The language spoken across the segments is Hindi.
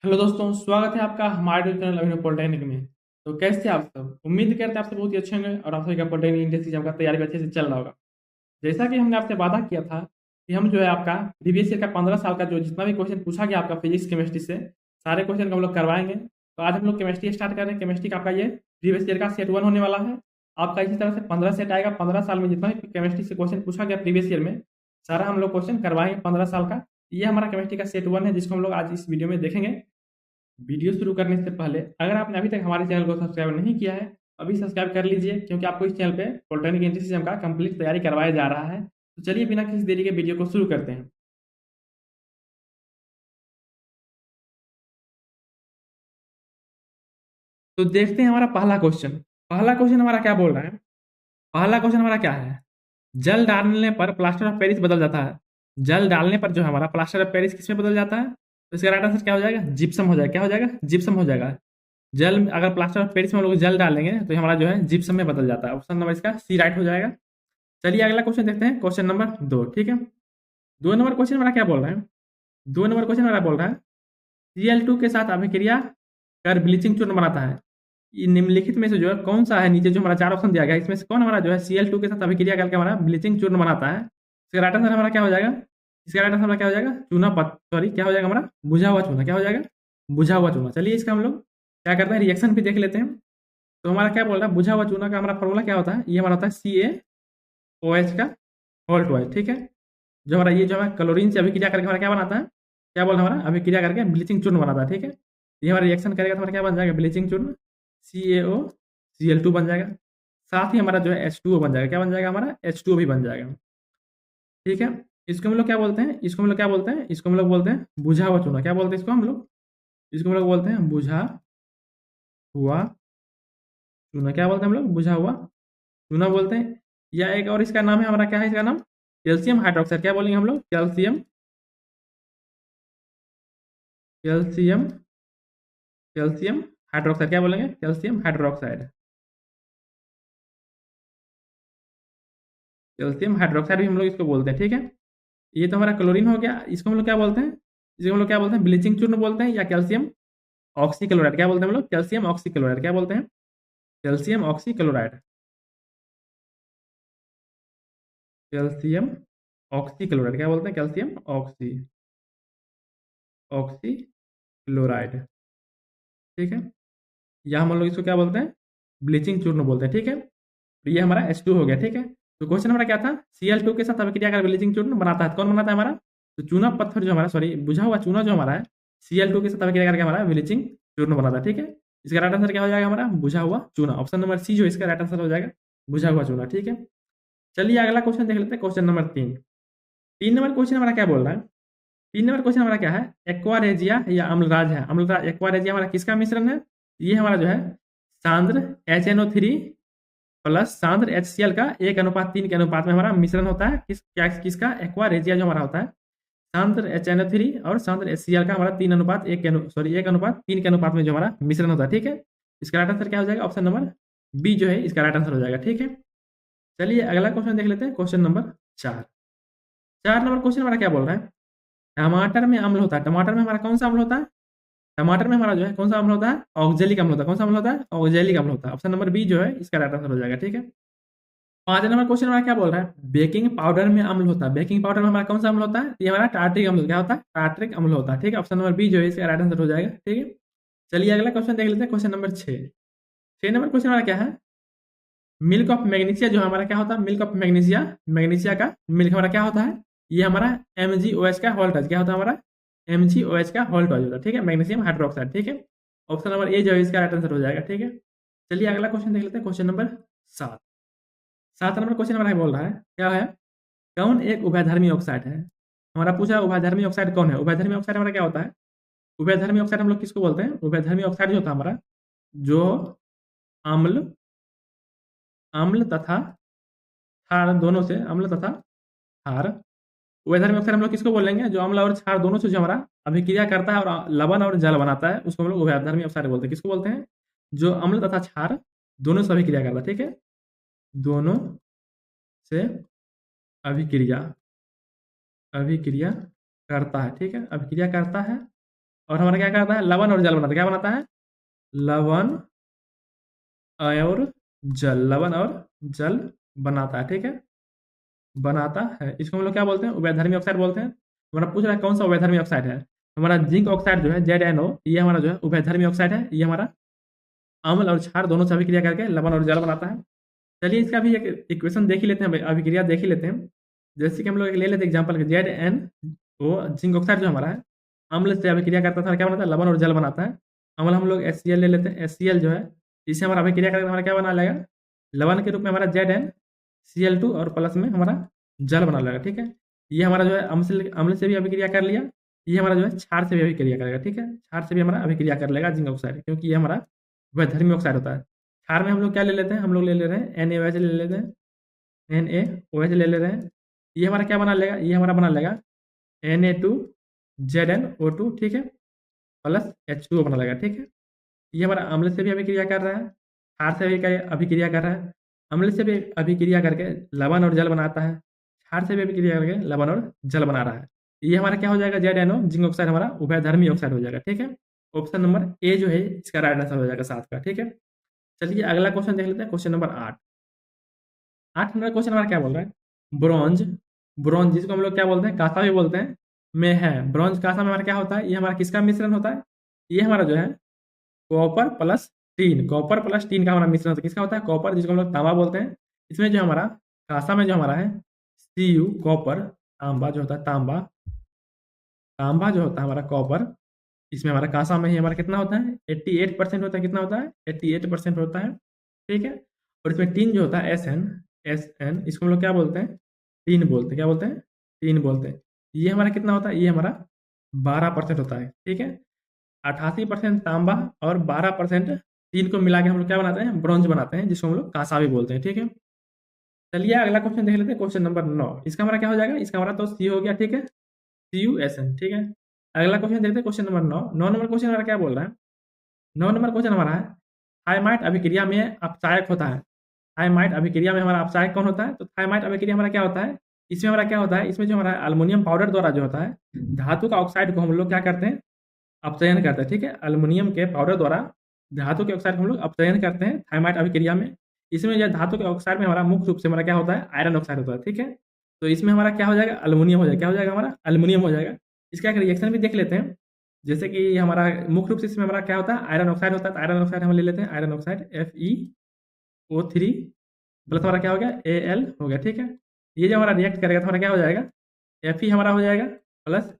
हेलो दोस्तों, स्वागत है आपका हमारे यूट्यूब चैनल अभिनव पॉलिटेक्निक में। तो कैसे हैं आप सब? उम्मीद करते हैं आप सब बहुत ही अच्छे होंगे और आप सभी का पॉलिटेक्निक इंडस्ट्री का तैयारी भी अच्छे से चल रहा होगा। जैसा कि हमने आपसे वादा किया था कि हम जो है आपका प्रीवियस ईयर का 15 साल का जो जितना भी क्वेश्चन पूछा गया आपका फिजिक्स केमिस्ट्री से, सारे क्वेश्चन को हम लोग करवाएंगे। तो आज हम लोग केमिस्ट्री स्टार्ट कर रहे हैं। केमिस्ट्री का आपका ये प्रीवियस ईयर का सेट 1 होने वाला है। आपका इसी तरह से 15 सेट आएगा। 15 साल में जितना भी केमिस्ट्री से क्वेश्चन पूछा गया प्रीवियस ईयर में, सारा हम लोग क्वेश्चन करवाएंगे 15 साल का। ये हमारा केमिस्ट्री का सेट 1 है, जिसको हम लोग आज इस वीडियो में देखेंगे। वीडियो शुरू करने से पहले अगर आपने अभी तक हमारे चैनल को सब्सक्राइब नहीं किया है, अभी सब्सक्राइब कर लीजिए, क्योंकि आपको इस चैनल पे पॉलिटेक्निक एंट्री सिस्टम का कंप्लीट तैयारी करवाया जा रहा है। तो चलिए बिना किसी देरी के वीडियो को शुरू करते हैं। तो देखते हैं हमारा पहला क्वेश्चन। पहला क्वेश्चन हमारा क्या बोल रहा है? पहला क्वेश्चन हमारा क्या है? जल डालने पर प्लास्टर ऑफ पेरिस बदल जाता है। जल डालने पर जो हमारा प्लास्टर ऑफ पेरिस किसमें बदल जाता है? तो इसका राइट आंसर क्या हो जाएगा? जिप्सम हो जाएगा। क्या हो जाएगा? जिप्सम हो जाएगा। जल अगर प्लास्टर ऑफ पेरिस में हम लोग जल डालेंगे तो हमारा जो है जिप्सम में बदल जाता है। ऑप्शन नंबर इसका सी राइट हो जाएगा। चलिए अगला क्वेश्चन देखते हैं, क्वेश्चन नंबर 2। ठीक है, 2 नंबर क्वेश्चन हमारा क्या बोल रहा है? 2 नंबर क्वेश्चन हमारा बोल रहा है Cl2 के साथ अभिक्रिया कर ब्लीचिंग चूर्ण बनाता है। ये निम्नलिखित में से जो है कौन सा है? नीचे जो हमारा 4 ऑप्शन दिया गया है, इसमें से कौन हमारा जो है Cl2 के साथ अभिक्रिया करके हमारा ब्लीचिंग चूर्ण बनाता है? इसका राइट आंसर हमारा क्या हो जाएगा? इसका राइट आंसर हमारा क्या हो जाएगा? चूना पत्थर, सॉरी क्या हो जाएगा हमारा? बुझा हुआ चूना। क्या हो जाएगा? बुझा हुआ चूना। चलिए इसका हम लोग क्या करते हैं, रिएक्शन भी देख लेते हैं। तो हमारा क्या बोल रहा है? बुझा हुआ चूना का हमारा फॉर्मूला क्या होता है? ये हमारा होता है CaOH का होल ट्वाइस। ठीक है, जो हमारा ये जो है क्लोरीन से अभिक्रिया करके हमारा क्या बनाता है? क्या बोल रहा है? हमारा अभिक्रिया करके ब्लीचिंग चूर्ण बनाता है। ठीक है, ये हमारा रिएक्शन करेगा तो हमारा क्या बन जाएगा? ब्लीचिंग चूर्ण CaOCl2 बन जाएगा। साथ ही हमारा जो है H2O बन जाएगा। क्या बन जाएगा? हमारा H2O भी बन जाएगा। ठीक है, इसको हम लोग क्या बोलते हैं? इसको हम लोग क्या बोलते हैं? इसको हम लोग बोलते हैं बुझा हुआ चूना। क्या बोलते हैं इसको हम लोग? इसको हम लोग बोलते हैं बुझा हुआ चूना। क्या बोलते हैं हम लोग? बुझा हुआ चूना बोलते हैं। या एक और इसका नाम है हमारा, क्या है इसका नाम? Calcium hydroxide. क्या बोलेंगे हम लोग? Calcium calcium calcium hydroxide. क्या बोलेंगे? Calcium hydroxide. कैल्शियम हाइड्रोक्साइड भी हम लोग इसको बोलते हैं। ठीक है, ये तो हमारा क्लोरीन हो गया। इसको हम लोग क्या बोलते हैं? इसको हम लोग क्या बोलते हैं? ब्लीचिंग चूर्ण बोलते हैं या कैल्शियम ऑक्सीक्लोराइड। क्या बोलते हैं हम लोग? Calcium oxychloride. क्या बोलते हैं? Calcium oxychloride. Calcium oxychloride. क्या बोलते हैं? Calcium oxychloride. ठीक है, या हम लोग इसको क्या बोलते हैं? ब्लीचिंग चूर्ण बोलते हैं। ठीक है, तो ये हमारा H2 हो गया। ठीक है, तो क्वेश्चन हमारा क्या था? Cl2 के साथ अभिक्रिया कर ब्लीचिंग चूर्ण बनाता है। कौन बनाता है हमारा? तो चूना पत्थर जो हमारा, सॉरी बुझा हुआ चूना जो हमारा है, Cl2 के साथ अभिक्रिया करके हमारा ब्लीचिंग चूर्ण बनाता है। ठीक है, इसका राइट आंसर क्या हो जाएगा हमारा? बुझा हुआ चूना। ऑप्शन नंबर सी जो इसका राइट आंसर हो जाएगा, बुझा हुआ चूना। ठीक है, चलिए अगला क्वेश्चन देख लेते हैं, क्वेश्चन नंबर 3। 3 नंबर क्वेश्चन हमारा क्या बोल रहा है? 3 नंबर क्वेश्चन हमारा क्या है? एक्वारेजिया या अम्लराज है। अम्लराज एक्वारेजिया हमारा किसका मिश्रण है? ये हमारा जो है सांद्र HNO3 प्लस सांद्र HCl का 1:3 के अनुपात में हमारा मिश्रण होता है। किसका? एक्वारेजिया जो हमारा होता है, सांद्र HNO3 और सांद्र HCl का हमारा 1:3 के अनुपात में जो हमारा मिश्रण होता है। ठीक है, इसका राइट आंसर क्या हो जाएगा? ऑप्शन नंबर बी जो है इसका राइट आंसर हो जाएगा। ठीक है, चलिए अगला क्वेश्चन देख लेते हैं, क्वेश्चन नंबर 4। 4 नंबर क्वेश्चन हमारा क्या बोल रहा है? टमाटर में अम्ल होता है। टमाटर में हमारा कौन सा अम्ल होता है? टमाटर में हमारा जो है कौन सा अम्ल होता है? ऑक्जेलिक अम्ल होता है। कौन सा अम्ल होता है? ऑक्जेलिक अम्ल होता है। ऑप्शन नंबर बी जो है इसका राइट आंसर हो जाएगा। ठीक है, 5 नंबर क्वेश्चन हमारा क्या बोल रहा है? बेकिंग पाउडर में अम्ल होता है। बेकिंग पाउडर में हमारा कौन सा अम्ल होता है? ये हमारा टार्ट्रिक अम्ल। क्या होता है? टार्ट्रिक अम्ल होता है। ठीक है, ऑप्शन नंबर बी जो है इसका राइट आंसर हो जाएगा। ठीक है, चलिए अगला क्वेश्चन देख लेते हैं, क्वेश्चन नंबर 6। 6 नंबर क्वेश्चन हमारा क्या है? मिल्क ऑफ मैग्नीशिया जो हमारा क्या होता है? मिल्क ऑफ मैग्नीशिया, मैग्नीशिया का मिल्क हमारा क्या होता है? ये हमारा MgOH का होल्ट, क्या होता है हमारा? MgOH का होल्ट होता है। ठीक है, मैग्नीशियम हाइड्रोक्साइड। ठीक है, ऑप्शन नंबर ए जो है इसका राइट आंसर हो जाएगा। ठीक है, चलिए अगला क्वेश्चन देख लेते हैं, क्वेश्चन नंबर 7। 7 नंबर क्वेश्चन हमारा बोल रहा है, क्या है? कौन एक उभयधर्मी ऑक्साइड है? हमारा पूछा उभयधर्मी ऑक्साइड कौन है? उभयधर्मी ऑक्साइड हमारा क्या होता है? उभयधर्मी ऑक्साइड हम लोग किसको बोलते हैं? उभयधर्मी ऑक्साइड जो होता है हमारा, जो अम्ल अम्ल तथा क्षार दोनों से, अम्ल तथा क्षार, उभयधर्मी ऑक्साइड हम लोग किसको बोलेंगे? जो अम्ल और क्षार दोनों से जो हमारा अभिक्रिया करता है और लवण और जल बनाता है, उसको हम लोग उभयधर्मी ऑक्साइड बोलते हैं। किसको बोलते हैं? जो अम्ल तथा क्षार दोनों से अभिक्रिया करता है। ठीक है, दोनों से अभिक्रिया अभिक्रिया करता है। ठीक है, अभिक्रिया करता है और हमारा क्या करता है, लवण और जल बनाता है। क्या बनाता है, लवण और जल, लवण और जल बनाता है, ठीक है, बनाता है। इसको हम लोग क्या बोलते हैं, उभयधर्मी ऑक्साइड बोलते हैं। हमारा पूछ रहा है कौन सा उभयधर्मी ऑक्साइड है, हमारा जिंक ऑक्साइड जो है ZnO, ये हमारा जो है उभयधर्मी ऑक्साइड है। ये हमारा अम्ल और क्षार दोनों से अभिक्रिया करके लवण और जल बनाता है। चलिए इसका भी एक इक्वेशन देख ही लेते हैं, अभिक्रिया देख ही लेते हैं। जैसे कि हम लोग ले लेते हैं एग्जाम्पल ZnO, जिंक ऑक्साइड जो हमारा है, अम्ल से अभिक्रिया करता था, क्या बनाता है, लवण और जल बनाता है। अम्ल हम लोग HCl ले लेते हैं, HCl जो है इसे हमारा अभिक्रिया करके हमारा क्या बना लेगा, लवण के रूप में हमारा ZnCl2 और प्लस में हमारा जल बना लेगा, ठीक है। ये हमारा जो है अम्ल से भी अभिक्रिया कर लिया, ये हमारा जो है क्षार से भी अभिक्रिया करेगा, ठीक है, क्षार से भी हमारा अभिक्रिया कर लेगा जिंक ऑक्साइड, क्योंकि ये हमारा वैधर्मी ऑक्साइड होता है। क्षार में हम लोग क्या ले लेते हैं, हम लोग ले ले रहे हैं NaOH ले लेते हैं, NaOH ले ले रहे हैं। ये हमारा क्या बना लेगा, ये हमारा बना लेगा Na2ZnO2, ठीक है, प्लस H2O बना लेगा, ठीक है। ये हमारा अम्ल से भी अभिक्रिया कर रहा है, क्षार से भी अभिक्रिया कर रहा है, अम्ल से भी अभिक्रिया करके लवण और जल बनाता है, क्षार से भी अभिक्रिया करके लवण और जल बना रहा है। ये हमारा क्या हो जाएगा, ZnO जिंक ऑक्साइड हमारा उभयधर्मी ऑक्साइड हो जाएगा, ठीक है। ऑप्शन नंबर ए जो है इसका राइट आंसर हो जाएगा 7 का, ठीक है। चलिए अगला क्वेश्चन देख लेते हैं, क्वेश्चन नंबर 8 नंबर क्वेश्चन हमारा क्या बोल रहा है, ब्रॉन्ज, ब्रॉन्ज जिसको हम लोग क्या बोलते हैं, कांसा भी बोलते हैं, में है। ब्रॉन्ज कांसा में हमारा क्या होता है, ये हमारा किसका मिश्रण होता है, ये हमारा जो है copper plus tin, copper plus tin का हमारा मिश्रण होता है। किसका होता है, कॉपर, जिसको हम लोग तांबा बोलते हैं। इसमें जो हमारा कांसा में जो हमारा है Cu कॉपर, तांबा जो होता है तांबा, तांबा जो होता है हमारा कॉपर, इसमें हमारा कांसा में ही हमारा कितना होता है 88% होता है, कितना होता है 88% होता है, ठीक है। और इसमें टीन जो होता है SN, इसको हम लोग क्या बोलते हैं, टीन बोलते हैं, क्या बोलते हैं, टीन बोलते हैं। ये हमारा कितना होता है, ये हमारा 12% होता है, ठीक है। 88% तांबा और 12% टीन को मिला के हम लोग क्या बनाते हैं, ब्रॉन्ज बनाते हैं, जिसको हम लोग कांसा भी बोलते हैं, ठीक है। चलिए अगला क्वेश्चन देख लेते हैं, क्वेश्चन नंबर 9। इसका हमारा क्या हो जाएगा, इसका हमारा तो सी हो गया, ठीक है, CuSN, ठीक है। अगला क्वेश्चन देखते हैं, क्वेश्चन नंबर 9। 9 नंबर क्वेश्चन हमारा क्या बोल रहा है, 9 नंबर क्वेश्चन हमारा है थायमाइट अभिक्रिया में अपचायक होता है। थायमाइट अभिक्रिया में हमारा अपचायक कौन होता है, तो थायमाइट अभिक्रिया हमारा क्या होता है, इसमें हमारा क्या होता है, इसमें जो हमारा एल्युमिनियम पाउडर द्वारा जो होता है धातु का ऑक्साइड को हम लोग क्या करते हैं, अपचयन करते हैं, ठीक है। एल्युमिनियम के पाउडर द्वारा धातु के ऑक्साइड को हम लोग अपचयन करते हैं थायमाइट अभिक्रिया में। इसमें जो धातु के ऑक्साइड में हमारा मुख्य रूप से हमारा क्या होता है, आयरन ऑक्साइड होता है, ठीक है। तो इसमें हमारा क्या हो जाएगा, एल्युमिनियम हो जाएगा, क्या हो जाएगा हमारा, एल्युमिनियम हो जाएगा। इसका एक रिएक्शन भी देख लेते हैं, जैसे कि हमारा मुख्य रूप से इसमें हमारा क्या होता है, आयरन ऑक्साइड होता है। तो आयरन ऑक्साइड हम ले लेते हैं, आयरन ऑक्साइड FeO3 प्लस हमारा क्या हो गया Al हो गया, ठीक है। ये जो हमारा रिएक्ट करेगा तो हमारा क्या हो जाएगा, Fe हमारा हो जाएगा प्लस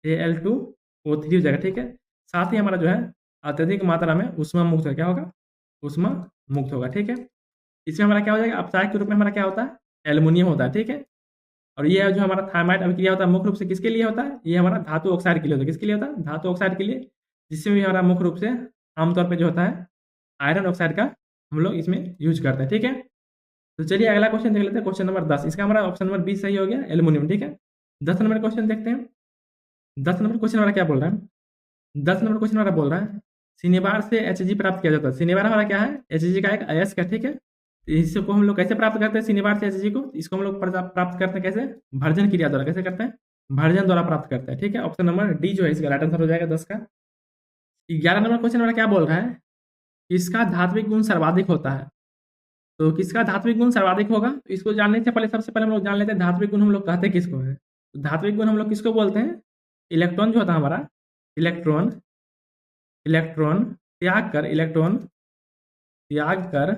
Al2O3 हो जाएगा, ठीक है। साथ ही हमारा जो है अत्यधिक मात्रा में उष्मा मुक्त है, क्या होगा, उष्मा मुक्त होगा, ठीक है। इसमें हमारा क्या हो जाएगा, अपचायक के रूप में हमारा क्या होता है, एल्युमिनियम होता है, ठीक है। और ये जो हमारा थायमाइट अभिक्रिया होता है मुख्य रूप से किसके लिए होता है, ये हमारा धातु ऑक्साइड के लिए होता है। किसके लिए होता है, धातु ऑक्साइड के लिए, जिसमें भी हमारा मुख्य रूप से आमतौर पे जो होता है आयरन ऑक्साइड का हम लोग इसमें यूज करते हैं, ठीक है। तो चलिए अगला क्वेश्चन देख लेते हैं, क्वेश्चन नंबर 10। इसका हमारा ऑप्शन नंबर 20 सही हो गया, एल्युमिनियम, ठीक है। 10 नंबर क्वेश्चन देखते हैं। 10 नंबर क्वेश्चन हमारा क्या बोल रहा है, 10 नंबर क्वेश्चन हमारा बोल रहा है सिनेबार से Hg प्राप्त किया जाता है। सिनेबार हमारा क्या है, Hg का एक अयस्क है, ठीक है। इसको हम लोग कैसे प्राप्त करते हैं सिनेबार से Hg को, इसको हम लोग प्राप्त करते हैं कैसे, भर्जन क्रिया द्वारा। कैसे करते हैं, भर्जन द्वारा प्राप्त करते हैं, ठीक है। ऑप्शन नंबर डी जो है इसका राइट आंसर हो जाएगा 10 का। 11 नंबर क्वेश्चन हमारा क्या बोल रहा है, किसका धात्विक गुण सर्वाधिक होता है। तो किसका धात्विक गुण सर्वाधिक होगा, तो इसको जानने से पहले सबसे पहले हम लोग जान लेते हैं धात्विक गुण हम लोग कहते किसको है। तो धात्विक गुण हम लोग किसको बोलते हैं, इलेक्ट्रॉन जो होता है हमारा, इलेक्ट्रॉन त्याग कर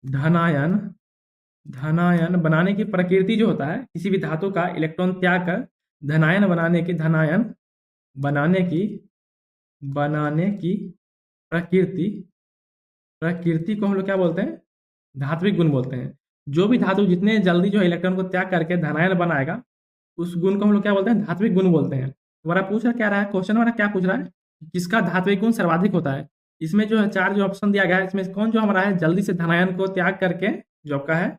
धनायन बनाने की प्रकृति जो होता है, किसी भी धातु का इलेक्ट्रॉन त्याग कर धनायन बनाने की प्रकृति को हम लोग क्या बोलते हैं, धात्विक गुण बोलते हैं। जो भी धातु जितने जल्दी जो इलेक्ट्रॉन को त्याग करके धनायन बनाएगा, उस गुण को हम लोग क्या बोलते हैं, धात्विक गुण बोलते हैं। हमारा पूछ रहा क्या रहा है, क्वेश्चन हमारा क्या पूछ रहा है, किसका धात्विक गुण सर्वाधिक होता है। इसमें जो है 4 जो ऑप्शन दिया गया है, इसमें कौन जो हमारा है जल्दी से धनायन को त्याग करके, जो आपका है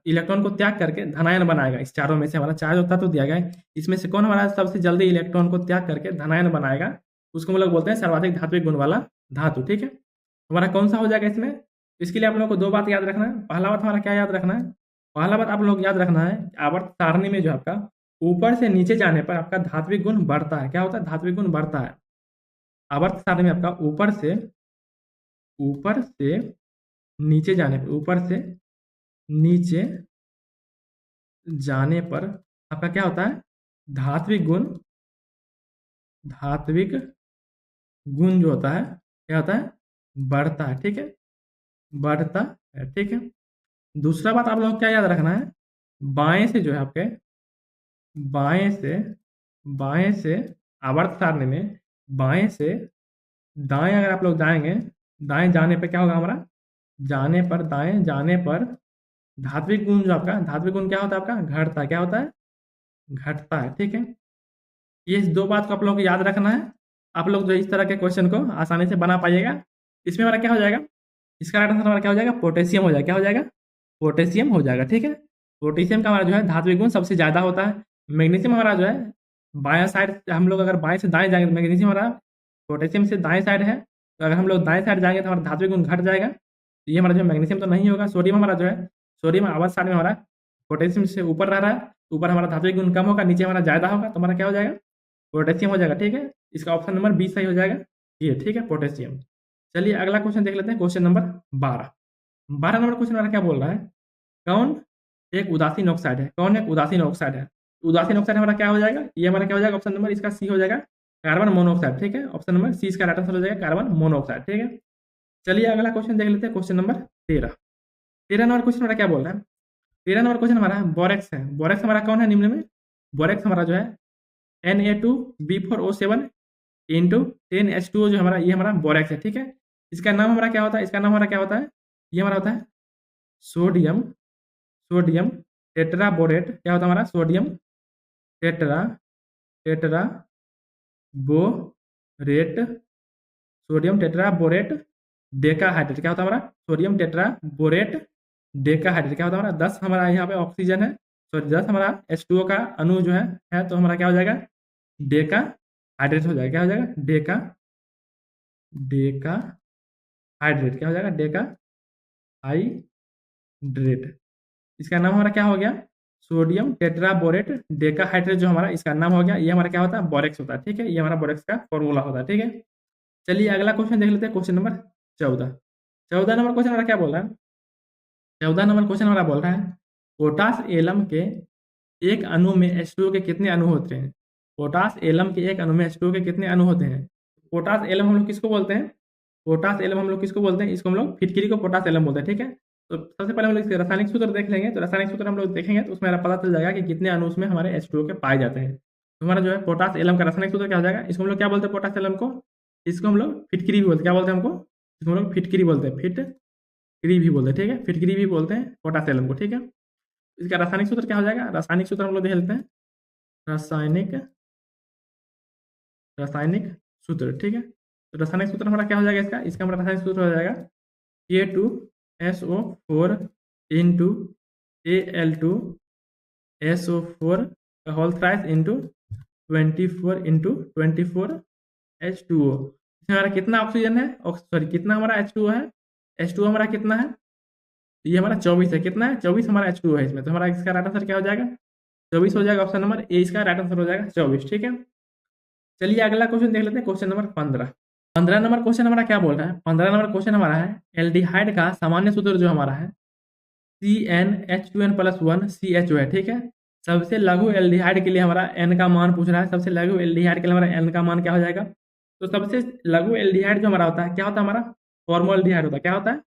इलेक्ट्रॉन को त्याग करके धनायन बनाएगा। इस चारों में से हमारा 4 जो तत्व दिया गया है, इसमें से कौन हमारा सबसे जल्दी इलेक्ट्रॉन को त्याग करके धनायन बनाएगा, उसको हम लोग बोलते हैं सर्वाधिक धात्विक गुण वाला धातु, ठीक है। हमारा कौन सा हो जाएगा इसमें, इसके लिए आप लोगों को 2 बात याद रखना है। पहला बात हमारा क्या याद रखना है, पहला बात आप लोग याद रखना है, आवर्त सारणी में जो आपका ऊपर से नीचे जाने पर आपका धात्विक गुण बढ़ता है। क्या होता है? धात्विक गुण बढ़ता है। आवर्त सारणी में आपका ऊपर से नीचे जाने पर नीचे जाने पर आपका क्या होता है? धात्विक गुण जो होता है क्या होता है? बढ़ता है। ठीक है, बढ़ता है। ठीक है, दूसरा बात आप लोग क्या याद रखना है, बाएं से जो है आपके बाएं से आवर्त सारणी में बाएं से दाएं अगर आप लोग जाएंगे, दाएं जाने पर क्या होगा हमारा? दाएं जाने पर धात्विक गुण जो आपका धात्विक गुण क्या होता है? आपका घटता है। क्या होता है? घटता है। ठीक है, ये दो बात को आप लोगों को याद रखना है। आप लोग जो इस तरह के क्वेश्चन को आसानी से बना पाइएगा। इसमें हमारा क्या हो जाएगा? इसका राइट आंसर हमारा क्या हो जाएगा? पोटेशियम हो जाएगा। क्या हो जाएगा? पोटेशियम हो जाएगा। ठीक है, पोटेशियम का हमारा जो है धात्विक गुण सबसे ज़्यादा होता है। मैग्नीशियम हमारा जो है बायां साइड, हम लोग अगर बाएं से दाएं जाएंगे, मैग्नीशियम हमारा पोटेशियम से दाएं साइड है, तो अगर हम लोग दाएं साइड जाएंगे तो हमारा धात्विक गुण घट जाएगा। तो ये हमारा जो मैग्नीशियम तो नहीं होगा। सोडियम हमारा जो है, सोडियम आवाज साइड में हमारा पोटेशियम से ऊपर रह रहा है, ऊपर हमारा धात्विक गुण कम होगा, नीचे हमारा ज़्यादा होगा, तो हमारा क्या हो जाएगा? पोटेशियम हो जाएगा। ठीक है, इसका ऑप्शन नंबर 20 सही हो जाएगा ये। ठीक है, पोटेशियम। चलिए अगला क्वेश्चन देख लेते हैं, क्वेश्चन नंबर 12 नंबर क्वेश्चन हमारा क्या बोल रहा है? कौन एक उदासीन ऑक्साइड है? कौन एक उदासीन ऑक्साइड है? उदासीन ऑक्साइड हमारा क्या हो जाएगा? ये हमारा क्या हो जाएगा? ऑप्शन नंबर इसका सी हो जाएगा, कार्बन मोनोऑक्साइड। ठीक है, ऑप्शन नंबर सी इसका राइट आंसर हो जाएगा, कार्बन मोनोऑक्साइड। ठीक है, चलिए अगला क्वेश्चन देख लेते हैं, क्वेश्चन नंबर 13 नंबर क्वेश्चन हमारा क्या बोल रहा है? 13 नंबर क्वेश्चन हमारा बोरेक्स है। बोरेक्स हमारा कौन है निम्न में? बोरेक्स हमारा जो है Na2B4O7 इंटू 10H2O जो हमारा, ये हमारा बोरेक्स है। ठीक है, इसका नाम हमारा क्या होता है? इसका नाम हमारा क्या होता है? ये हमारा होता है सोडियम टेट्राबोरेट। क्या होता है हमारा? Sodium tetraborate decahydrate. क्या होता है हमारा? Sodium tetraborate decahydrate. क्या होता है हमारा? 10 हमारा यहाँ पे ऑक्सीजन है, सॉरी 10 हमारा H2O का अणु जो है तो हमारा क्या हो जाएगा? डेका हाइड्रेट हो जाएगा। क्या हो जाएगा? डेका हाइड्रेट। क्या हो जाएगा? डेका हाइड्रेट। इसका नाम हमारा क्या हो गया? सोडियम टेट्राबोरेट डेका हाइड्रेट जो हमारा इसका नाम हो गया, ये हमारा क्या होता है? बोरेक्स होता है। ठीक है, ये हमारा बोरेक्स का फॉर्मूला होता है। ठीक है, चलिए अगला क्वेश्चन देख लेते हैं, क्वेश्चन नंबर 14 नंबर क्वेश्चन हमारा क्या बोल रहा है? 14 नंबर क्वेश्चन हमारा बोल रहा है पोटास एलम के एक अणु में H2O के कितने अणु होते हैं? पोटास एलम के एक अणु में H2O के कितने अणु होते हैं? पोटास एलम हम लोग किसको बोलते हैं? पोटास एलम हम लोग किसको बोलते हैं? इसको हम लोग फिटकिरी को पोटास एलम बोलते हैं। ठीक है, तो सबसे पहले हम लोग इसके रासायनिक सूत्र देख लेंगे। तो रासायनिक सूत्र हम लोग देखेंगे तो उसमें हमारा पता चल जाएगा कि कितने अणु उसमें हमारे H2O के पाए जाते हैं। तो हमारा जो है पोटास एलम का रासायनिक सूत्र क्या हो जाएगा? इसको हम लोग क्या बोलते हैं? पोटास एलम को इसको हम लोग फिटकिरी भी बोलते हैं। क्या बोलते हैं हमको? इसको हम लोग फिटकिरी बोलते हैं, फिटकिरी भी बोलते हैं। ठीक है, फिटकिरी भी बोलते हैं पोटास एलम को। ठीक है, इसका रासायनिक सूत्र क्या हो जाएगा? रासायनिक सूत्र हम लोग देख लेते हैं, रासायनिक सूत्र। ठीक है, तो रासायनिक सूत्र हमारा क्या हो जाएगा? इसका हमारा रासायनिक सूत्र हो जाएगा K2SO4 इंटू Al2SO4 का whole thrice into 24 into 24 H2O। इसमें हमारा कितना ऑक्सीजन है? सॉरी कितना हमारा H2O है? H2O हमारा कितना है? ये हमारा 24 है। कितना है? 24 हमारा H2O है इसमें। तो हमारा इसका राइट आंसर क्या हो जाएगा? 24 हो जाएगा। ऑप्शन नंबर ए इसका राइट आंसर हो जाएगा 24। ठीक है, चलिए अगला क्वेश्चन देख लेते हैं, क्वेश्चन नंबर 15 नंबर क्वेश्चन हमारा क्या बोल रहा है? 15 नंबर क्वेश्चन हमारा है एल्डिहाइड का सामान्य सूत्र जो हमारा है CnH2n+1 CHO है। ठीक है, सबसे लघु एल्डिहाइड के लिए हमारा n का मान पूछ रहा है। सबसे लघु एल्डिहाइड के लिए हमारा n का मान क्या हो जाएगा? तो सबसे लघु एल्डिहाइड जो हमारा होता है क्या होता है? हमारा फॉर्मल्डिहाइड होता है। क्या होता है?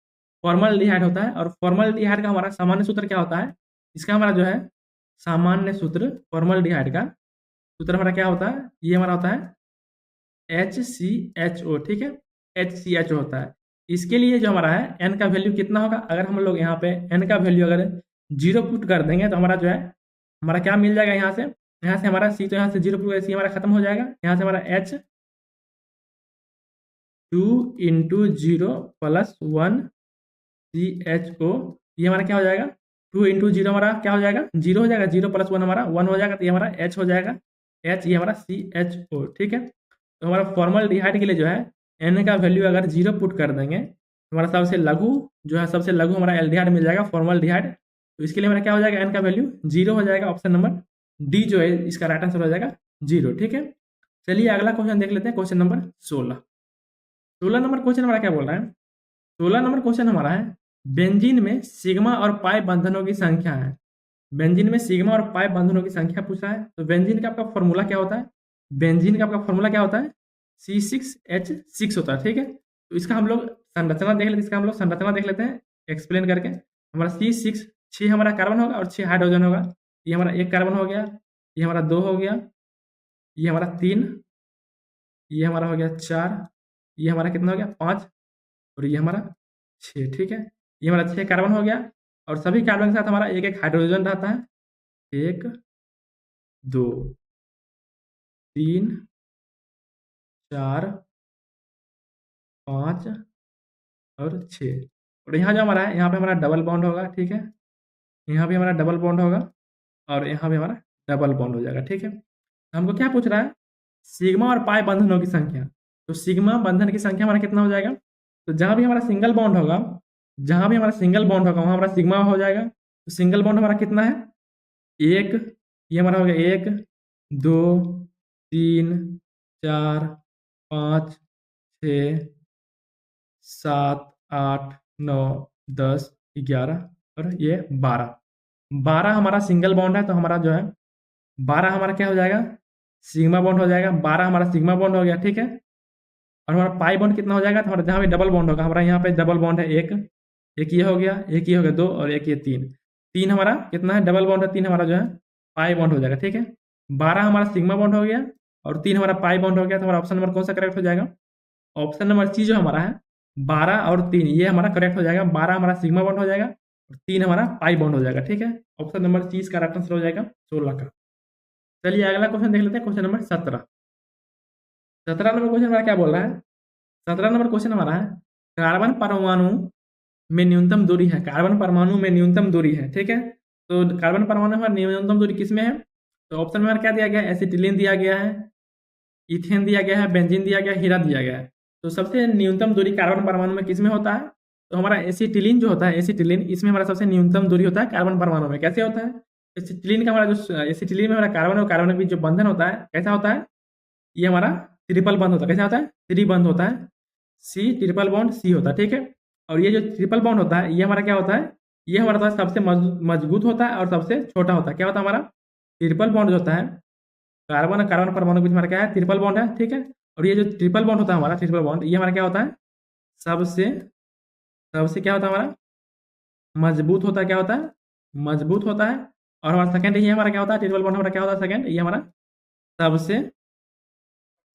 फॉर्मल्डिहाइड होता है। और फॉर्मल्डिहाइड का हमारा सामान्य सूत्र क्या होता है? इसका हमारा जो है सामान्य सूत्र फॉर्मल्डिहाइड का सूत्र हमारा क्या होता है? ये हमारा होता है HCHO। ठीक है, HCHO होता है। इसके लिए जो हमारा है n का वैल्यू कितना होगा? अगर हम लोग यहाँ पे n का वैल्यू अगर 0 पुट कर देंगे तो हमारा जो है हमारा क्या मिल जाएगा? यहाँ से हमारा C, तो यहाँ से 0 पुट, C हमारा खत्म हो जाएगा। यहाँ से हमारा H 2 इंटू 0 प्लस 1 CHO, ये हमारा क्या हो जाएगा? 2 इंटू 0 हमारा क्या हो जाएगा? 0 हो जाएगा। 0 प्लस 1 हमारा 1 हो जाएगा, तो ये हमारा H हो जाएगा। H, ये हमारा CHO। ठीक है, तो हमारा फॉर्मल्डिहाइड के लिए जो है n का वैल्यू अगर 0 पुट कर देंगे तो हमारा सबसे लघु जो है, सबसे लघु हमारा एल्डिहाइड मिल जाएगा फॉर्मल्डिहाइड। तो इसके लिए हमारा क्या हो जाएगा? n का वैल्यू 0 हो जाएगा। ऑप्शन नंबर डी जो है इसका राइट आंसर हो जाएगा 0, ठीक है। चलिए अगला क्वेश्चन देख लेते हैं, क्वेश्चन नंबर 16। 16 नंबर क्वेश्चन हमारा क्या बोल रहा है? 16 नंबर क्वेश्चन हमारा है, बेंजीन में सिग्मा और पाई बंधनों की संख्या है। बेंजीन में सिग्मा और पाई बंधनों की संख्या पूछ रहा है, तो बेंजीन का आपका फॉर्मूला क्या होता है? बेंजीन का आपका फॉर्मूला क्या होता है? C6H6 होता है, ठीक है। तो इसका हम लोग संरचना देख लेते हैं, इसका हम लोग संरचना देख लेते हैं एक्सप्लेन करके। हमारा C6 6 हमारा कार्बन होगा और 6 हाइड्रोजन होगा। ये हमारा 1 कार्बन हो गया, ये हमारा 2 हो गया, ये हमारा 3, ये हमारा हो गया 4, ये हमारा कितना हो गया 5 और ये हमारा 6, ठीक है। ये हमारा 6 कार्बन हो गया और सभी कार्बन के साथ हमारा एक एक हाइड्रोजन रहता है। 1 2 3 4 5 और 6 और यहाँ जो हमारा है, यहाँ पे हमारा डबल बॉन्ड होगा, ठीक है। यहाँ भी हमारा डबल बॉन्ड होगा और यहाँ भी हमारा डबल बॉन्ड हो जाएगा, ठीक है। तो हमको क्या पूछ रहा है? सिग्मा और पाई बंधनों की संख्या। तो सिग्मा बंधन की संख्या हमारा कितना हो जाएगा? तो जहाँ भी हमारा सिंगल बॉन्ड होगा, जहाँ भी हमारा सिंगल बॉन्ड होगा वहाँ हमारा सिग्मा हो जाएगा। तो सिंगल बॉन्ड हमारा कितना है? 1, ये हमारा हो गया 1 2 3 4 5 6 7 8 9 10 11 और ये 12। 12 हमारा सिंगल बॉन्ड है, तो हमारा जो है 12 हमारा क्या हो जाएगा? सिग्मा बॉन्ड हो जाएगा। 12 हमारा सिग्मा बॉन्ड हो गया, ठीक है। और हमारा पाई बॉन्ड कितना हो जाएगा? तो हमारा जहाँ भी डबल बॉन्ड होगा, हमारा यहाँ पे डबल बॉन्ड है एक ये हो गया, एक ये हो गया 2 और एक ये 3। 3 हमारा कितना है? डबल बॉन्ड है। 3 हमारा जो है पाई बॉन्ड हो जाएगा, ठीक है। 12 हमारा सिग्मा बॉन्ड हो गया और 3 हमारा पाई बॉन्ड हो गया। तो हमारा ऑप्शन नंबर कौन सा करेक्ट हो जाएगा? ऑप्शन नंबर सी जो हमारा है 12 और 3 ये हमारा करेक्ट हो जाएगा। 12 हमारा सिग्मा बॉन्ड हो जाएगा और 3 हमारा पाई बॉन्ड हो जाएगा, ठीक है। ऑप्शन नंबर सी इसका राइट आंसर हो जाएगा 16 का। चलिए अगला क्वेश्चन देख लेते हैं, क्वेश्चन नंबर 17। 17 नंबर क्वेश्चन हमारा क्या बोल रहा है? 17 नंबर क्वेश्चन हमारा है, कार्बन परमाणु में न्यूनतम दूरी है। कार्बन परमाणु में न्यूनतम दूरी है, ठीक है। तो कार्बन परमाणु में न्यूनतम दूरी किस में है? तो ऑप्शन में हमारा क्या दिया गया है? एसिटिलीन दिया गया है, इथेन दिया गया है, बेंजीन दिया गया है, हीरा दिया गया है। तो सबसे न्यूनतम दूरी कार्बन परमाणु में किस में होता है? तो हमारा एसिटिलीन जो होता है, एसिटिलीन इसमें हमारा सबसे न्यूनतम दूरी होता है कार्बन परमाणु में। कैसे होता है? एसिटिलीन का हमारा जो एसिटिलीन में हमारा कार्बन और कार्बन के बीच जो बंधन होता है कैसा होता है? ये हमारा ट्रिपल बंध होता है। कैसा होता है? ट्री बंध होता है, सी ट्रिपल बॉन्ड सी होता है, ठीक है। और ये जो ट्रिपल बॉन्ड होता है ये हमारा क्या होता है? ये हमारा तो सबसे मजबूत होता है और सबसे छोटा होता है। क्या होता है हमारा? ट्रिपल बॉन्ड जो होता है कार्बन और कार्बन परमाणु के बीच हमारा क्या है? ट्रिपल बॉन्ड है, ठीक है। और ये जो ट्रिपल बॉन्ड होता है हमारा, ट्रिपल बॉन्ड ये हमारा क्या होता है? सबसे सबसे क्या होता है हमारा? मजबूत होता है। क्या होता है? मजबूत होता है। और हमारा सेकंड ये हमारा क्या होता है? ट्रिपल बॉन्ड हमारा क्या होता है? सेकंड ये हमारा सबसे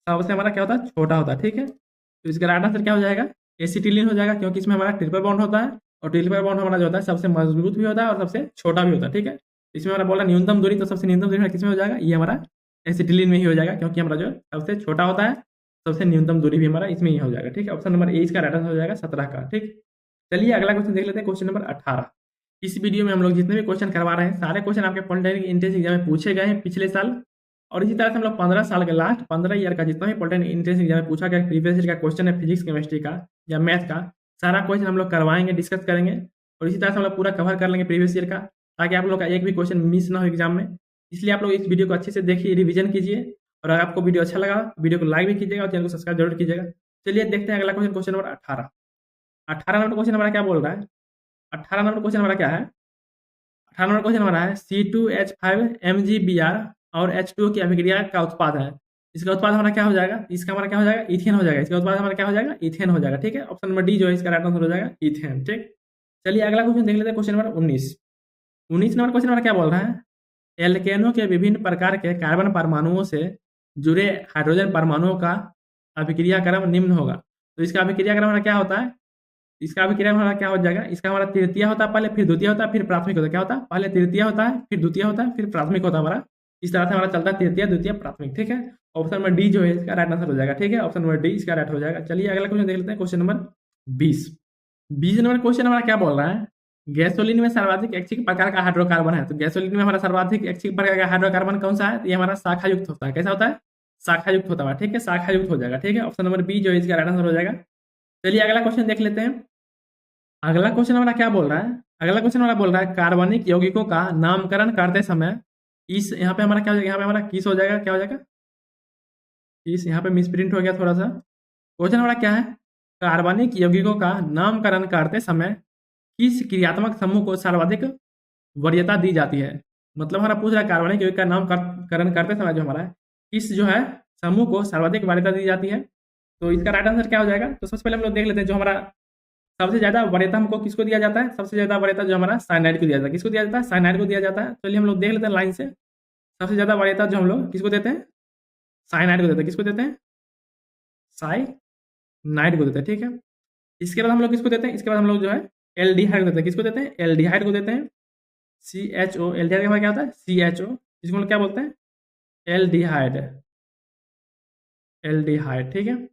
सबसे हमारा क्या होता है? छोटा होता है, ठीक है। तो इसका राइट आंसर क्या हो जाएगा? एसिटिलीन हो जाएगा, क्योंकि इसमें हमारा ट्रिपल बॉन्ड होता है और ट्रिपल बॉन्ड हमारा जो होता है सबसे मजबूत भी होता है और सबसे छोटा भी होता है, ठीक है। इसमें हमारा बोला न्यूनतम दूरी, तो सबसे न्यूनतम दूरी हमारा किसमें हो जाएगा? ये हमारा एसिटिलीन में ही हो जाएगा, क्योंकि हमारा जो सबसे छोटा होता है सबसे न्यूनतम दूरी भी हमारा इसमें ही हो जाएगा, ठीक है। ऑप्शन नंबर ए इसका राइट आंसर हो जाएगा 17 का, ठीक। चलिए अगला क्वेश्चन देख लेते हैं, क्वेश्चन नंबर 18। इस वीडियो में हम लोग जितने भी क्वेश्चन करवा रहे हैं सारे क्वेश्चन आपके पॉलिटेक्निक एंट्रेंस एग्जाम में पूछे गए हैं पिछले साल। और इसी तरह से हम लोग 15 साल के लास्ट 15 ईयर का जितना भी पॉलिटेक्निक एंट्रेंस एग्जाम में पूछा गया प्रीवियस ईयर का क्वेश्चन है फिजिक्स केमिस्ट्री का या मैथ का, सारा क्वेश्चन हम लोग करवाएंगे, डिस्कस करेंगे। और इसी तरह से हम लोग पूरा कवर कर लेंगे प्रीवियस ईयर का, ताकि आप लोग का एक भी क्वेश्चन मिस ना हो एग्जाम में। इसलिए आप लोग इस वीडियो को अच्छे से देखिए, रिवीजन कीजिए। और अगर आपको वीडियो अच्छा लगा वीडियो को लाइक भी कीजिएगा और चैनल को सब्सक्राइब जरूर कीजिएगा। चलिए देखते हैं अगला question, question number 18। 18 number question हमारा क्या बोल रहा है? 18 नंबर क्वेश्चन हमारा क्या है? 18 नंबर क्वेश्चन हमारा है C2H5MgBr और H2O की अभिक्रिया का उत्पाद है। इसका उत्पाद हमारा क्या हो जाएगा? इसका हमारा क्या हो जाएगा? इथेन हो जाएगा। इसका उत्पाद हमारा क्या हो जाएगा? इथेन हो जाएगा, ठीक है। ऑप्शन नंबर डी जो है इसका राइट आंसर हो जाएगा इथेन, ठीक। चलिए अगला क्वेश्चन देख लेते हैं, क्वेश्चन नंबर 19। 19 नंबर क्वेश्चन हमारा क्या बोल रहा है? एल्केनों के विभिन्न प्रकार के कार्बन परमाणुओं से जुड़े हाइड्रोजन परमाणुओं का अभिक्रिया क्रम निम्न होगा। तो इसका अभिक्रिया क्रम हमारा क्या होता है? इसका अभिक्रिया हमारा क्या हो जाएगा? इसका हमारा तृतीय होता है पहले, फिर द्वितीय होता है, फिर प्राथमिक होता है। क्या होता है? पहले तृतीय होता है, फिर द्वितीय होता है, फिर प्राथमिक होता है हमारा। इस तरह से हमारा चलता है तृतीय द्वितीय प्राथमिक, ठीक है। ऑप्शन नंबर डी जो है इसका राइट आंसर हो जाएगा, ठीक है। ऑप्शन नंबर डी इसका राइट हो जाएगा। चलिए अगला क्वेश्चन देख लेते हैं, क्वेश्चन नंबर 20। 20 नंबर क्वेश्चन हमारा क्या बोल रहा है? गैसोलीन में सर्वाधिक ऐच्छिक प्रकार का हाइड्रोकार्बन है। तो गैसोलीन में हमारा सर्वाधिक ऐच्छिक प्रकार का हाइड्रोकार्बन कौन सा है? तो ये हमारा शाखा युक्त होता है। कैसा होता है? शाखा युक्त होता है, ठीक है। शाखा युक्त हो जाएगा, ठीक है। ऑप्शन नंबर बी जो है इसका राइट आंसर हो जाएगा। चलिए अगला क्वेश्चन देख लेते हैं। अगला क्वेश्चन हमारा क्या बोल रहा है? अगला क्वेश्चन हमारा बोल रहा है कार्बनिक यौगिकों का नामकरण करते समय इस यहाँ पे हमारा क्या हो जाएगा, यहाँ पे हमारा किस हो जाएगा, क्या हो जाएगा, किस। यहाँ पे मिसप्रिंट हो गया थोड़ा सा। क्वेश्चन हमारा क्या है, कार्बनिक यौगिकों का नामकरण करते समय किस क्रियात्मक समूह को सर्वाधिक वरीयता दी जाती है। मतलब हमारा पूछ रहा है कार्बनिक यौगिक का नामकरण करते समय जो हमारा किस जो है समूह को सर्वाधिक वरीयता दी जाती है। तो इसका राइट आंसर क्या हो जाएगा, तो सबसे पहले हम लोग देख लेते हैं जो हमारा सबसे ज्यादा वरीयता हमको किसको दिया जाता है। सबसे ज्यादा वरीयता जो हमारा साइनाइड को दिया जाता है। किसको दिया जाता है, साइनाइड को दिया जाता है। चलिए हम लोग देख लेते हैं लाइन से। सबसे ज्यादा वरीयता जो हम लोग किसको देते हैं, साइनाइड को देते हैं। किसको देते हैं, साइनाइड को देते हैं, ठीक है। इसके बाद हम लोग किसको देते हैं, इसके बाद हम लोग जो है एल्डिहाइड को देते हैं। किसको देते हैं, एल्डिहाइड को देते हैं। CHO, एल्डिहाइड का मतलब क्या होता है, CHO, इसको हम लोग क्या बोलते हैं, एल्डिहाइड, एल्डिहाइड, ठीक है,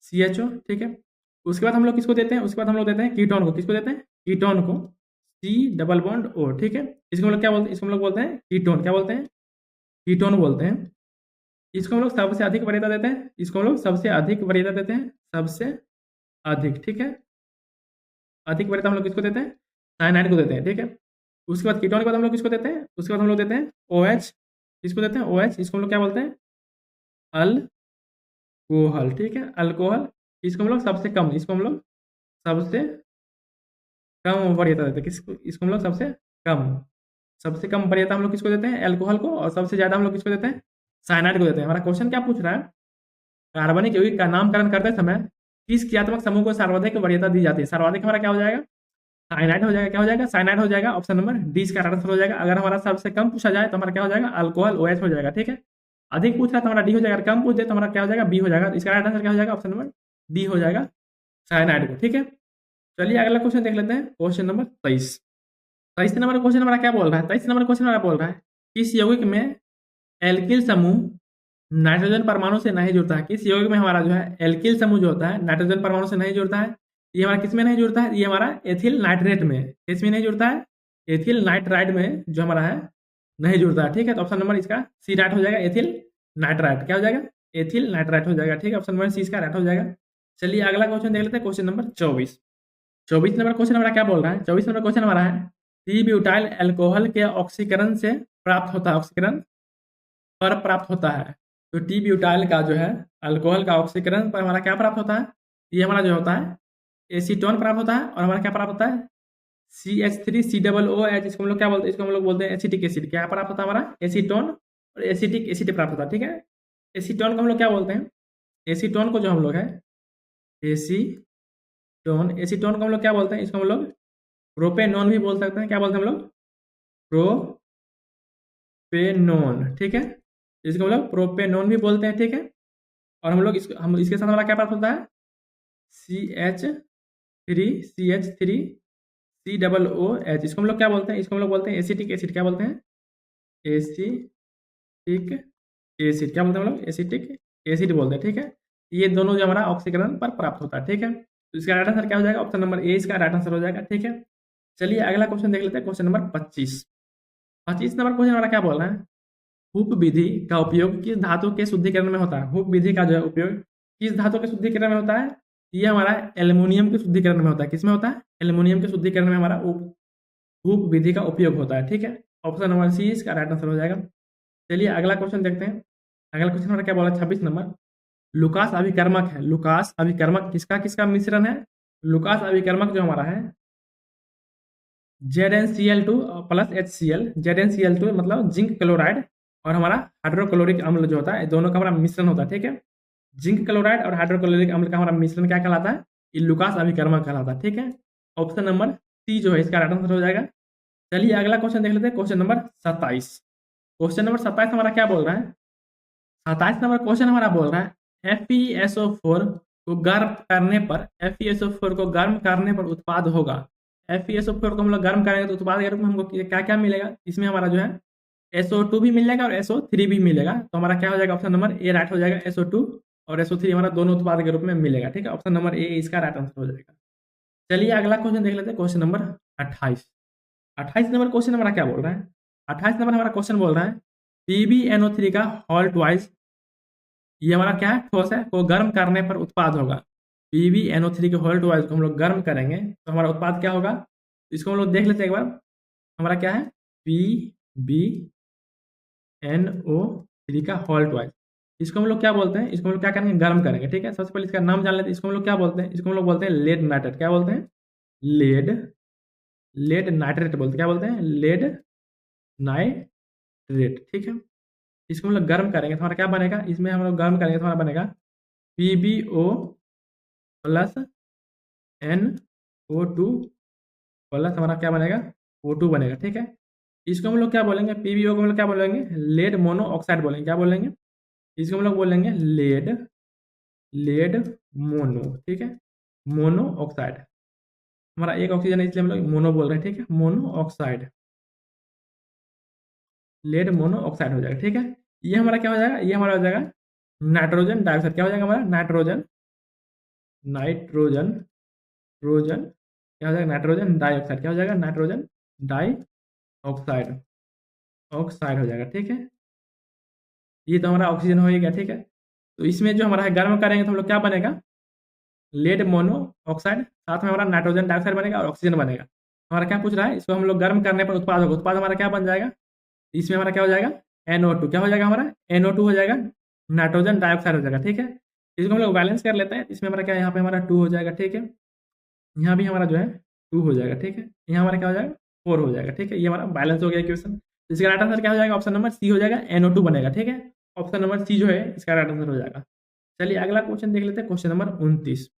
CHO, ठीक है। उसके बाद हम लोग किसको देते हैं, उसके बाद हम लोग देते हैं कीटोन को। किसको देते हैं, कीटोन को, C डबल बॉन्ड O, ठीक है। इसको हम लोग क्या बोलते हैं, इसको हम लोग बोलते हैं कीटोन। क्या बोलते हैं, कीटोन बोलते हैं। इसको हम लोग सबसे अधिक वरीयता देते हैं। इसको हम लोग सबसे अधिक वरीयता देते हैं, सबसे अधिक, ठीक है। अधिक वरीयता हम लोग किसको देते हैं, साइनाइड को देते हैं, ठीक है। उसके बाद कीटोन के बाद हम लोग किसको देते हैं, उसके बाद हम लोग देते हैं OH। किसको देते हैं, OH। इसको हम लोग क्या बोलते हैं, अल्कोहल, ठीक है, अल्कोहल। इसको हम लोग सबसे कम, इसको हम लोग सबसे कम वरीयता देते हैं। किसको, इसको हम लोग सबसे कम वरीयता हम लोग किसको देते हैं, अल्कोहल को। और सबसे ज्यादा हम लोग किसको देते हैं, साइनाइड को देते हैं। हमारा क्वेश्चन क्या पूछ रहा है, कार्बनिक यौगिक का नामकरण करते समय किस क्रियात्मक समूह को सर्वाधिक वरीयता दी जाती है। सर्वाधिक हमारा क्या हो जाएगा, साइनाइड हो जाएगा। क्या हो जाएगा, साइनाइड हो जाएगा। ऑप्शन नंबर डी इसका राइट आंसर हो जाएगा। अगर हमारा सबसे कम पूछा जाए तो हमारा क्या हो जाएगा, अल्कोहल, OH हो जाएगा, ठीक है। अधिक पूछ रहा है तो हमारा डी हो जाएगा। कम पूछ जाए तो हमारा क्या हो जाएगा, बी हो जाएगा। इसका राइट आंसर क्या हो जाएगा, ऑप्शन नंबर डी हो जाएगा, साइनाइड को, ठीक है। चलिए अगला क्वेश्चन देख लेते हैं, क्वेश्चन नंबर 23। 23 नंबर क्वेश्चन हमारा क्या बोल रहा है, 23 नंबर क्वेश्चन हमारा बोल रहा है किस यौगिक में एल्किल समूह नाइट्रोजन परमाणु से नहीं जुड़ता है। किस यौगिक में हमारा जो है एल्किल समूह जो होता है नाइट्रोजन परमाणु से नहीं जुड़ता है। ये हमारा किस में नहीं जुड़ता है, ये हमारा एथिल नाइट्रेट में। किस में नहीं जुड़ता है, एथिल नाइट्राइड में जो हमारा है नहीं जुड़ता है, ठीक है। तो ऑप्शन नंबर इसका सी राइट हो जाएगा, एथिल नाइट्राइड। क्या हो जाएगा, एथिल नाइट्राइड हो जाएगा, ठीक है। ऑप्शन नंबर सी इसका राइट हो जाएगा। चलिए अगला क्वेश्चन देख लेते हैं, क्वेश्चन नंबर 24। 24 नंबर क्वेश्चन हमारा क्या बोल रहा है, 24 नंबर क्वेश्चन हमारा है टी ब्यूटाइल अल्कोहल के ऑक्सीकरण से प्राप्त होता है, ऑक्सीकरण पर प्राप्त होता है। तो टी ब्यूटाइल का जो है अल्कोहल का ऑक्सीकरण पर हमारा क्या प्राप्त होता है, ये हमारा जो होता है एसीटोन प्राप्त होता है। और हमारा क्या प्राप्त होता है, CH3COOH। इसको हम लोग क्या बोलते हैं, इसको हम लोग बोलते हैं एसिटिक एसिड। क्या प्राप्त होता है हमारा, एसीटोन और एसिटिक एसिड प्राप्त होता है, ठीक है। एसीटोन को हम लोग क्या बोलते हैं, एसीटोन को जो हम लोग है एसीटोन, एसीटोन को हम लोग क्या बोलते हैं, इसको हम लोग प्रोपेनोन भी बोल सकते हैं। क्या बोलते हैं हम लोग, प्रोपेनोन, ठीक है। इसको हम लोग प्रोपेनोन भी बोलते हैं, ठीक है। और हम लोग इसके साथ हमारा क्या प्राप्त होता है, CH3COOH। इसको हम लोग क्या बोलते हैं, इसको हम लोग बोलते हैं एसिटिक एसिड। क्या बोलते हैं, एसिटिक एसिड। क्या बोलते हैं हम लोग, एसिटिक एसिड बोलते हैं, ठीक है। ये दोनों जो हमारा ऑक्सीकरण पर प्राप्त होता है, ठीक है। तो इसका राइट आंसर क्या हो जाएगा, ऑप्शन नंबर ए इसका राइट आंसर हो जाएगा, ठीक है। चलिए अगला क्वेश्चन देख लेते हैं, क्वेश्चन नंबर 25। 25 नंबर क्वेश्चन हमारा क्या बोल रहा है, हुप विधि का उपयोग किस धातु के शुद्धिकरण में होता है। हुप विधि का जो है उपयोग किस धातु के शुद्धिकरण में होता है, ये हमारा एल्युमिनियम के शुद्धिकरण में होता है। किसमें होता है, एल्युमिनियम के शुद्धिकरण में हमारा हुप विधि का उपयोग होता है, ठीक है। ऑप्शन नंबर सी इसका राइट आंसर हो जाएगा। चलिए अगला क्वेश्चन देखते हैं। अगला क्वेश्चन हमारा क्या बोला, 26 नंबर, लुकास अभिकर्मक है। लुकास अभिकर्मक किसका किसका मिश्रण है, लुकास अभिकर्मक जो हमारा है ZnCl2 प्लस HCl। ZnCl2 मतलब जिंक क्लोराइड और हमारा हाइड्रोक्लोरिक अम्ल जो होता है, दोनों का हमारा मिश्रण होता है, ठीक है। जिंक क्लोराइड और हाइड्रोक्लोरिक अम्ल का हमारा मिश्रण क्या कहलाता है, ये लुकास अभिकर्मक कहलाता है, ठीक है। ऑप्शन नंबर सी जो है इसका राइट आंसर हो जाएगा। चलिए अगला क्वेश्चन देख लेते हैं, क्वेश्चन नंबर 27। क्वेश्चन नंबर 27 हमारा क्या बोल रहा है, 27 नंबर क्वेश्चन हमारा बोल रहा है FeSO4 को गर्म करने पर, FeSO4 को गर्म करने पर उत्पाद होगा। FeSO4 को हम लोग गर्म करेंगे तो उत्पाद के रूप में हमको क्या क्या मिलेगा, इसमें हमारा जो है SO2 भी मिलेगा और SO3 भी मिलेगा। तो हमारा क्या हो जाएगा, ऑप्शन नंबर ए राइट हो जाएगा। SO2 और SO3 हमारा दोनों उत्पाद के रूप में मिलेगा, ठीक है। ऑप्शन नंबर ए इसका राइट आंसर हो जाएगा। चलिए अगला क्वेश्चन देख लेते हैं, क्वेश्चन नंबर 28। 28 नंबर क्वेश्चन हमारा क्या बोल रहा है, 28 नंबर हमारा क्वेश्चन बोल रहा है PbNO3 का हॉल्ट वाइज, ये हमारा क्या है, ठोस है, को गर्म करने पर उत्पाद होगा। PbNO3 के हॉल्ट वाइज को हम लोग गर्म करेंगे तो हमारा उत्पाद क्या होगा, इसको हम लोग देख लेते हैं एक बार। हमारा क्या है, NO3 का होल ट्वाइस। इसको हम लोग क्या बोलते हैं, इसको हम लोग क्या करेंगे, गर्म करेंगे, ठीक है। सबसे पहले इसका नाम जान लेते हैं। इसको हम लोग क्या बोलते हैं, इसको हम लोग बोलते हैं लेड नाइट्रेट। क्या बोलते हैं, लेड नाइट्रेट बोलते हैं। क्या बोलते हैं, लेड नाइट्रेट, ठीक है। इसको हम लोग गर्म करेंगे तो हमारा क्या बनेगा, इसमें हम लोग गर्म करेंगे तो हमारा बनेगा PbO प्लस NO2 प्लस हमारा क्या बनेगा, O2 बनेगा, ठीक है। इसको हम लोग क्या बोलेंगे, PbO को हम लोग क्या बोलेंगे, लेड मोनो ऑक्साइड बोलेंगे। क्या बोलेंगे, इसको हम लोग बोलेंगे लेड मोनो, ठीक है, मोनो ऑक्साइड। हमारा एक ऑक्सीजन है इसलिए हम लोग मोनो बोल रहे हैं, ठीक है, monoxide, lead monoxide हो जाएगा, ठीक है। ये हमारा क्या हो जाएगा, ये हमारा हो जाएगा नाइट्रोजन डाइऑक्साइड। क्या हो जाएगा हमारा, नाइट्रोजन ट्रोजन क्या हो जाएगा, नाइट्रोजन डाइऑक्साइड। क्या हो जाएगा, नाइट्रोजन डाइऑक्साइड ऑक्साइड हो जाएगा, ठीक है। ये तो हमारा ऑक्सीजन हो ही गया, ठीक है। तो इसमें जो हमारा है गर्म करेंगे तो हम लोग क्या बनेगा, लेड मोनो ऑक्साइड, साथ में हमारा नाइट्रोजन डाइऑक्साइड बनेगा और ऑक्सीजन बनेगा। हमारा क्या पूछ रहा है, इसको हम लोग गर्म करने पर उत्पाद होगा। उत्पाद हमारा क्या बन जाएगा, इसमें हमारा क्या हो जाएगा, NO2। क्या हो जाएगा हमारा, NO2 हो जाएगा, नाइट्रोजन डाइऑक्साइड हो जाएगा, ठीक है। इसको हम लोग बैलेंस कर लेते हैं। इसमें हमारा क्या है, यहाँ पे हमारा 2 हो जाएगा, ठीक है। यहाँ भी हमारा जो है 2 हो जाएगा, ठीक है। यहाँ हमारा क्या हो जाएगा, 4 हो जाएगा, ठीक है। ये हमारा बैलेंस हो गया इक्वेशन। इसका राइट आंसर क्या हो जाएगा, ऑप्शन नंबर सी हो जाएगा, NO2 बनेगा, ठीक है। ऑप्शन नंबर सी जो है इसका राइट आंसर हो जाएगा। चलिए अगला क्वेश्चन देख लेते हैं, क्वेश्चन नंबर 29।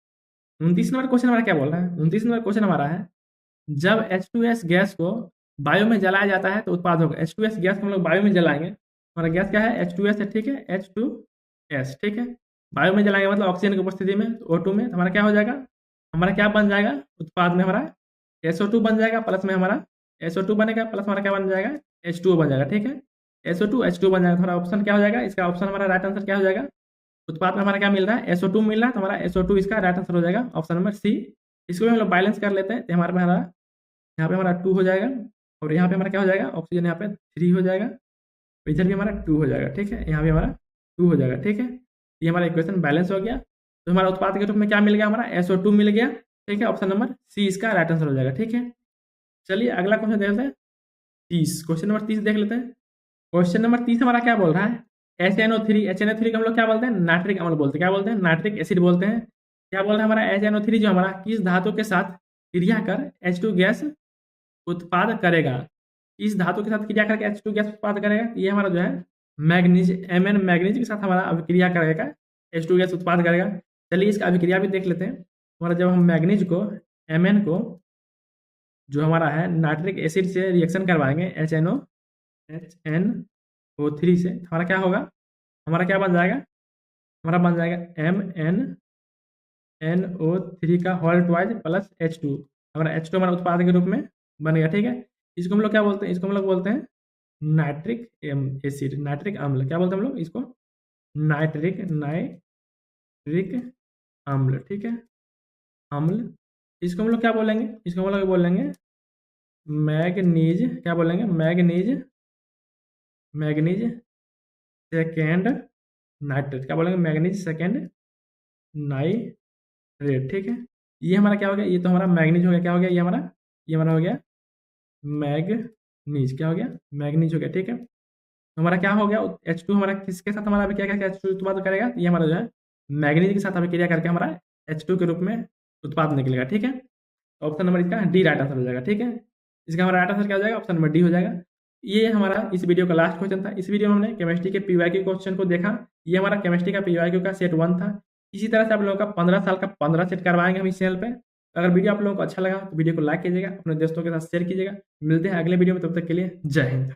29 नंबर क्वेश्चन हमारा क्या बोल रहा है, 29 नंबर क्वेश्चन हमारा है, जब H2S गैस को वायु में जलाया जाता है तो उत्पाद होगा। H2S गैस को हम लोग वायु में जलाएंगे, हमारा गैस क्या है, H2S है, ठीक है, H2S, ठीक है। वायु में जलाएंगे मतलब ऑक्सीजन की उपस्थिति में, O2 में, तो हमारा क्या हो जाएगा, हमारा क्या बन जाएगा, उत्पाद में हमारा SO2 बन जाएगा, प्लस में हमारा SO2 बनेगा, प्लस हमारा क्या बन जाएगा, H2O बन जाएगा, ठीक है। SO2 H2 बन जाएगा। हमारा ऑप्शन क्या हो जाएगा, इसका ऑप्शन हमारा राइट आंसर क्या हो जाएगा, उत्पाद में हमारा क्या मिल रहा है, SO2 मिल रहा है, तो हमारा SO2 इसका राइट आंसर हो जाएगा, ऑप्शन नंबर सी। इसको भी हम लोग बैलेंस कर लेते हैं, तो हमारा यहाँ पे हमारा 2 हो जाएगा और यहाँ पे हमारा क्या हो जाएगा, ऑक्सीजन यहाँ पे 3 हो जाएगा, इधर भी हमारा 2 हो जाएगा, ठीक है। यहाँ भी हमारा 2 हो जाएगा, ठीक है। ये हमारा इक्वेशन बैलेंस हो गया। तो हमारा उत्पाद के रूप में क्या मिल गया, हमारा SO2 मिल गया, ठीक है। ऑप्शन नंबर सी इसका राइट आंसर हो जाएगा, ठीक है। चलिए अगला क्वेश्चन देख लेते हैं, 30, क्वेश्चन नंबर 30 देख लेते हैं। क्वेश्चन नंबर 30 हमारा क्या बोल रहा है, HNO3 को हम लोग क्या बोलते हैं, नाइट्रिक अम्ल बोलते हैं। क्या बोलते हैं, नाइट्रिक एसिड बोलते हैं। क्या बोल रहा है हमारा, HNO3 जो हमारा किस धातु के साथ क्रिया कर H2 गैस उत्पाद करेगा, इस धातु के साथ क्रिया करके H2 गैस उत्पाद करेगा। ये हमारा जो है मैग्नीज, Mn मैग्नीज के साथ हमारा अभिक्रिया करेगा, H2 गैस उत्पाद करेगा। चलिए इसका अभिक्रिया भी देख लेते हैं। हमारा जब हम मैग्नीज को Mn को जो हमारा है नाइट्रिक एसिड से रिएक्शन करवाएंगे HNO3 से, हमारा क्या होगा, हमारा क्या बन जाएगा, हमारा बन जाएगा MnNO3 का होल ट्वाइस प्लस H2। हमारा H2 हमारा उत्पाद के रूप में बनेगा, ठीक है। इसको हम लोग क्या बोलते हैं, इसको हम लोग बोलते हैं नाइट्रिक एसिड, नाइट्रिक अम्ल। क्या बोलते हैं हम लोग इसको, नाइट्रिक अम्ल, ठीक है, अम्ल। इसको हम लोग क्या बोलेंगे, इसको हम लोग बोलेंगे मैग्नीज। क्या बोलेंगे, मैग्नीज सेकेंड नाइट्रेट। क्या बोलेंगे, मैग्नीज सेकेंड नाइट्रेट, ठीक है। ये हमारा क्या हो गया, ये तो हमारा मैग्नीज हो गया। क्या हो गया, ये हमारा हो गया मैग्नीज। क्या हो गया, मैग्नीज हो गया, ठीक है। तो हमारा क्या हो गया, H2 हमारा किसके साथ हमारा अभिक्रिया करके H2 उत्पाद करेगा, ये हमारा जो है मैग्नीज के साथ अभिक्रिया करके हमारा H2 के रूप में उत्पाद निकलेगा, ठीक है। ऑप्शन नंबर इसका डी राइट आंसर हो जाएगा, ठीक है। इसका हमारा राइट आंसर क्या हो जाएगा, ऑप्शन नंबर डी हो जाएगा। ये हमारा इस वीडियो का लास्ट क्वेश्चन था। इस वीडियो में हमने केमिस्ट्री के PYQ क्वेश्चन को देखा। ये हमारा केमिस्ट्री का PYQ का सेट 1 था। इसी तरह से आप लोगों का 15 साल का 15 सेट करवाएंगे हम इस चैनल पे। अगर वीडियो आप लोगों को अच्छा लगा तो वीडियो को लाइक कीजिएगा, अपने दोस्तों के साथ शेयर कीजिएगा। मिलते हैं अगले वीडियो में, तब तक के लिए जय हिंद।